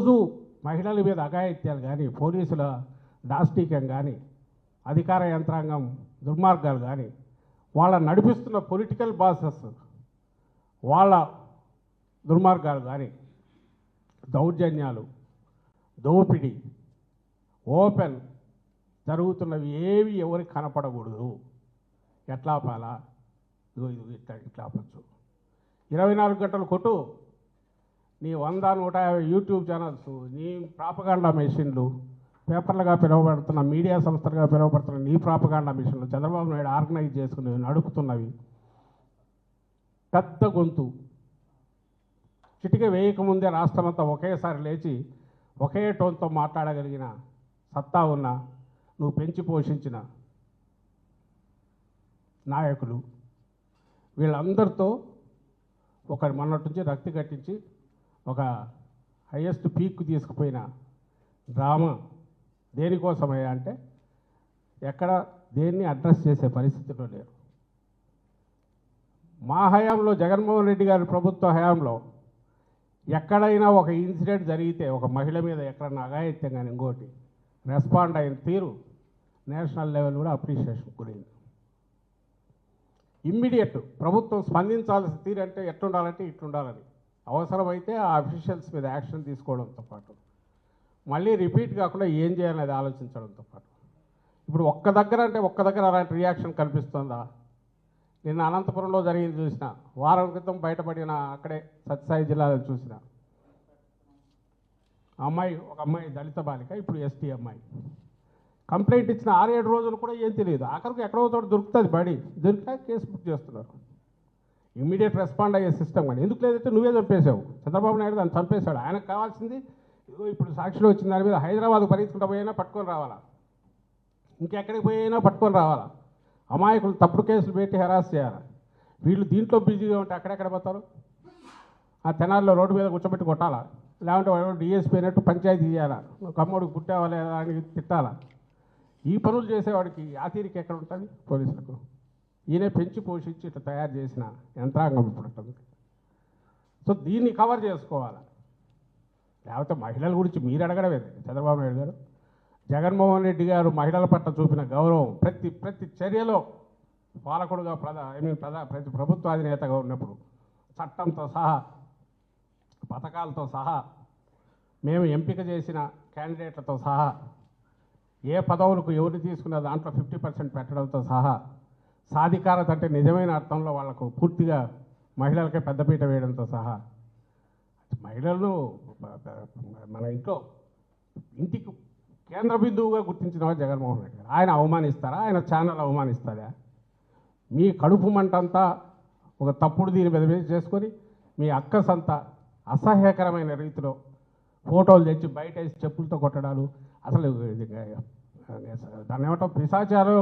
రోజు మహిళల మీద అఘాయిత్యాలు కానీ పోలీసుల దాష్టీకం కానీ అధికార యంత్రాంగం దుర్మార్గాలు కానీ వాళ్ళ నడిపిస్తున్న పొలిటికల్ బాసెస్ వాళ్ళ దుర్మార్గాలు కానీ దౌర్జన్యాలు దోపిడీ ఓపెన్ జరుగుతున్నవి ఏవి ఎవరికి కనపడకూడదు. ఎట్లా పాలా ఇది ఇట్లా ఆపచ్చు. 24 గంటలు కొట్టు నీ 100-150 యూట్యూబ్ ఛానల్స్, నీ ప్రాపగాండా మెషిన్లు, పేపర్లుగా పిలువబడుతున్న మీడియా సంస్థలుగా పిలువబడుతున్న నీ ప్రాపగాండా మిషన్లు, చంద్రబాబు నాయుడు ఆర్గనైజ్ చేసుకునేవి నడుపుతున్నవి, పెద్ద గొంతు చిటిక వేయకముందే రాష్ట్రమంతా ఒకేసారి లేచి ఒకే టోన్తో మాట్లాడగలిగిన సత్తా ఉన్న నువ్వు పెంచి పోషించిన నాయకులు వీళ్ళందరితో ఒక మొన్నటి నుంచి రక్తి కట్టించి ఒక హయ్యెస్ట్ పీక్ తీసుకుపోయిన డ్రామా దేనికోసమయ్యా అంటే ఎక్కడ దేన్ని అడ్రస్ చేసే పరిస్థితిలో లేరు. మా హయాంలో జగన్మోహన్ రెడ్డి గారి ప్రభుత్వ హయాంలో ఎక్కడైనా ఒక ఇన్సిడెంట్ జరిగితే ఒక మహిళ మీద ఎక్కడన్నా అఘాయిత్యం కానీ ఇంకోటి రెస్పాండ్ అయిన తీరు నేషనల్ లెవెల్ కూడా అప్రిషియేషన్ గురైంది. ఇమ్మీడియట్ ప్రభుత్వం స్పందించాల్సిన తీరు అంటే ఎట్లుండాలంటే ఇట్లుండాలని, అవసరమైతే ఆ అఫీషియల్స్ మీద యాక్షన్ తీసుకోవడంతో పాటు మళ్ళీ రిపీట్ కాకుండా ఏం చేయాలనేది ఆలోచించడంతో పాటు ఇప్పుడు ఒక్క దగ్గర అలాంటి రియాక్షన్ కనిపిస్తుందా? నిన్న అనంతపురంలో జరిగింది చూసిన, వారం క్రితం బయటపడిన అక్కడే సత్యసాయి జిల్లాలో చూసిన ఒక అమ్మాయి దళిత బాలిక, ఇప్పుడు ఎస్టీ అమ్మాయి కంప్లైంట్ ఇచ్చిన 6-7 రోజులు కూడా ఏం తెలియదు. ఆఖరికి ఎక్కడో చోట దొరుకుతుంది బాడీ, దొరికితే కేసు బుక్ చేస్తున్నారు. ఇమ్మీడియట్ రెస్పాండ్ అయ్యే సిస్టమ్ కానీ ఎందుకు లేదంటే నువ్వే చంపేశావు. చంద్రబాబు నాయుడు దాన్ని చంపేశాడు. ఆయనకు కావాల్సింది ఇదిగో ఇప్పుడు సాక్షిలో వచ్చిన దాని మీద హైదరాబాద్ పరిగెత్తుకుంటూ పోయినా పట్టుకొని రావాలా, ఇంకెక్కడికి పోయినా పట్టుకొని రావాలా, అమాయకులు తప్పుడు కేసులు పెట్టి హెరాస్ చేయాలి. వీళ్ళు దీంట్లో బిజీగా ఉంటే అక్కడెక్కడ పోతారు? ఆ తెనాల్లో రోడ్డు మీద కూర్చోబెట్టి కొట్టాలా, లేకుంటే వాడు డిఎస్పీ అయినట్టు పంచాయతీ చేయాలా, కమ్మోడికి పుట్టావా లేదా అని తిట్టాలా. ఈ పనులు చేసేవాడికి ఆ తీరిక ఎక్కడ ఉంటుంది పోలీసులకు? ఈయనే పెంచి పోషించి ఇట్లా తయారు చేసిన యంత్రాంగం ఇప్పుడు ఉంటుంది. సో దీన్ని కవర్ చేసుకోవాలి. లేకపోతే మహిళల గురించి మీరు అడగడమే చంద్రబాబు నాయుడు గారు. జగన్మోహన్ రెడ్డి గారు మహిళల పట్ల చూపిన గౌరవం ప్రతి చర్యలో పాలకుడుగా ప్రతి ప్రభుత్వ అధినేతగా ఉన్నప్పుడు చట్టంతో సహా పథకాలతో సహా మేము ఎంపిక చేసిన క్యాండిడేట్లతో సహా ఏ పదవులకు ఎవరిని తీసుకున్న దాంట్లో 50% పెట్టడంతో సహా సాధికారత అంటే నిజమైన అర్థంలో వాళ్లకు పూర్తిగా మహిళలకే పెద్దపీట వేయడంతో సహా మహిళలను మన ఇంటికి కేంద్ర బిందువుగా గుర్తించిన వారు జగన్మోహన్ రెడ్డి గారు. ఆయన అవమానిస్తారా? ఆయన ఛానల్ అవమానిస్తారా? మీ కడుపు మంటంతా ఒక తప్పుడు దీని మీద చేసుకొని మీ అక్కసంతా అసహ్యకరమైన రీతిలో ఫోటోలు తెచ్చి బయట వేసి చెప్పులతో కొట్టడాలు, అసలు దాన్ని ఏమంటాం పిశాచారం